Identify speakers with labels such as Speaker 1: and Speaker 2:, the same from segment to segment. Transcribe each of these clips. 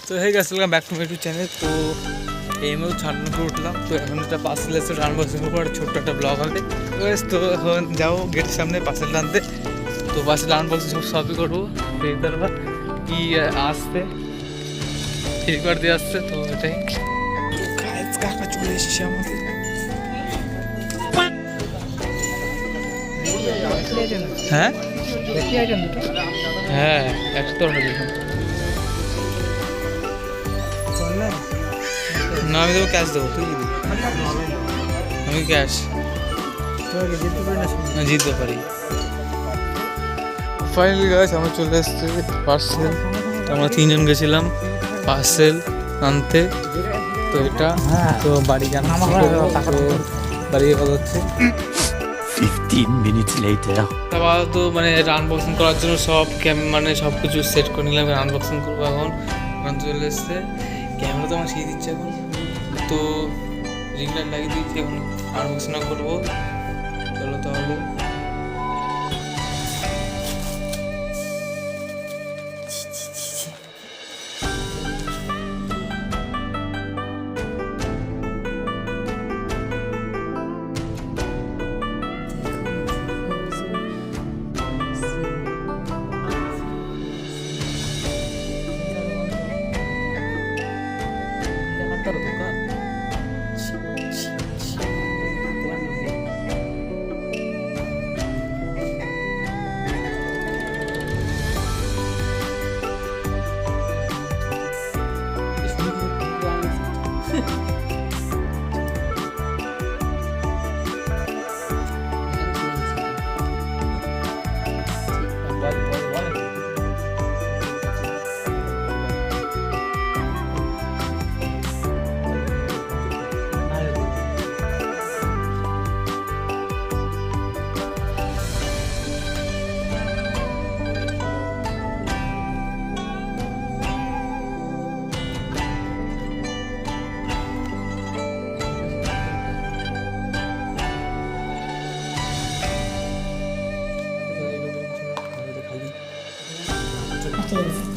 Speaker 1: তো হয়ে গেছে back to my YouTube channel. তো এমও ছাড়ানোর উঠলাম। তো এখন একটা পার্সেল এসে আনবক্সিংয়ের পর ছোট্ট একটা ব্লগ হবে। তো এখন যাও গেটের সামনে পার্সেল আনতে। তো পার্সেল আনবক্সিং সবই করবো। তারপর কি আসছে ঠিক করে দিয়ে আসছে। তো এটাই কাকা চলে এসেছে আমাদের। হ্যাঁ হ্যাঁ একশো না আমি দেবো ক্যাশ দেবো। তুই আমি ক্যাশ জিততে পারি। ফাইনালি গাইস আমরা চলে এসেছি পার্সেল। আমরা 3 জন গেছিলাম পার্সেল আনতে। তো এটা তো বাড়ি জানা বাড়ি কথা হচ্ছে
Speaker 2: 15 minutes later.
Speaker 1: তারপর তো মানে আনবক্সিং করার জন্য সব মানে সব কিছু সেট করে নিলাম। আনবক্সিং করবো এখন চলে এসছে। ক্যামেরা তো আমার সেই দিচ্ছে এখন। তো রিং লাইট লাগিয়ে দিয়েছি, এখন আনবক্সিং করবো। চলো তাহলে।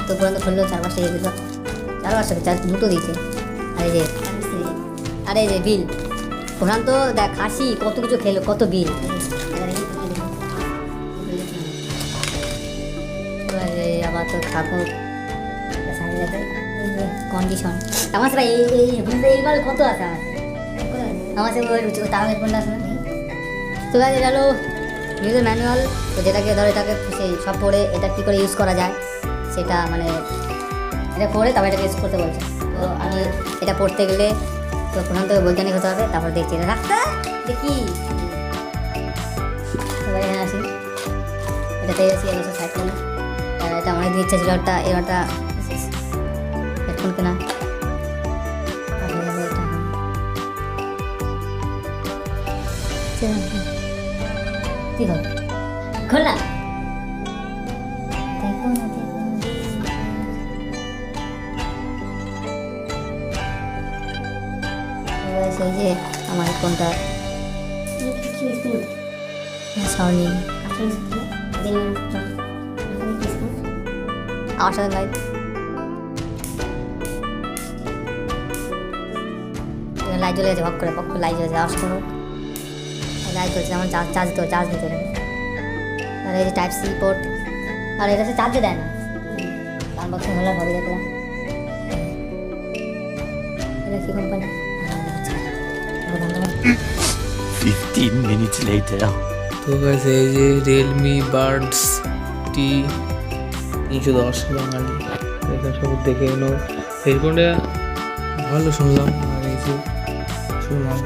Speaker 3: তো পর্যন্ত খুললো 4-5টা দিয়ে দিল। 4-5টা দুটো দিয়েছে। আরে যে বিল ওখান তো দেখ খাসি কত কিছু খেলো, কত বিল। আবার তো ঠাকুর কন্ডিশন আমার সাথে এইবার কত আছে আমার সাথে তাহলে কোনটা আছে না। তো এটা হলো ইউজার ম্যানুয়াল। তো যেটাকে ধরো এটাকে সেই সব পড়ে এটা কী করে ইউজ করা যায় সেটা মানে এটা পড়ে তারপর এটাকে ইউজ করতে বলছে। তো আমি এটা পড়তে গেলে তো প্রথম থেকে বৈজ্ঞানিক হতে হবে। তারপর দেখছি এটা রাখতে দেখি এবার এখানে আসি, এটাতে আসি এবার সাইড করলাম। এটা অনেকদিন ইচ্ছা ছিল একটা এবারটা হেডফোন কেনা। কি হবে খোলা দেখো না সেই যে আমার হেডফোনটা সাউনি আমার সাথে লাইট লাইট জ্বলে গেছে, ভক করে লাইট জ্বলেছে। আওয়াজ করো লাইট জ্বলছে। আমার চার্জ দিতে হবে। আর এই যে টাইপ সি পোর্ট, আর এটা সে চার্জে দেয় না। আনবক্সিং হলো ভাবে দেখলাম এটা কি কোম্পানি।
Speaker 2: 15 minutes later.
Speaker 1: তো গাইস এই যে রিয়েলমি বাডস টি 310 বাঙালি এটা সব দেখে এলো। হেডফোনটা ভালো শুনলাম। আর এই যে শুনলাম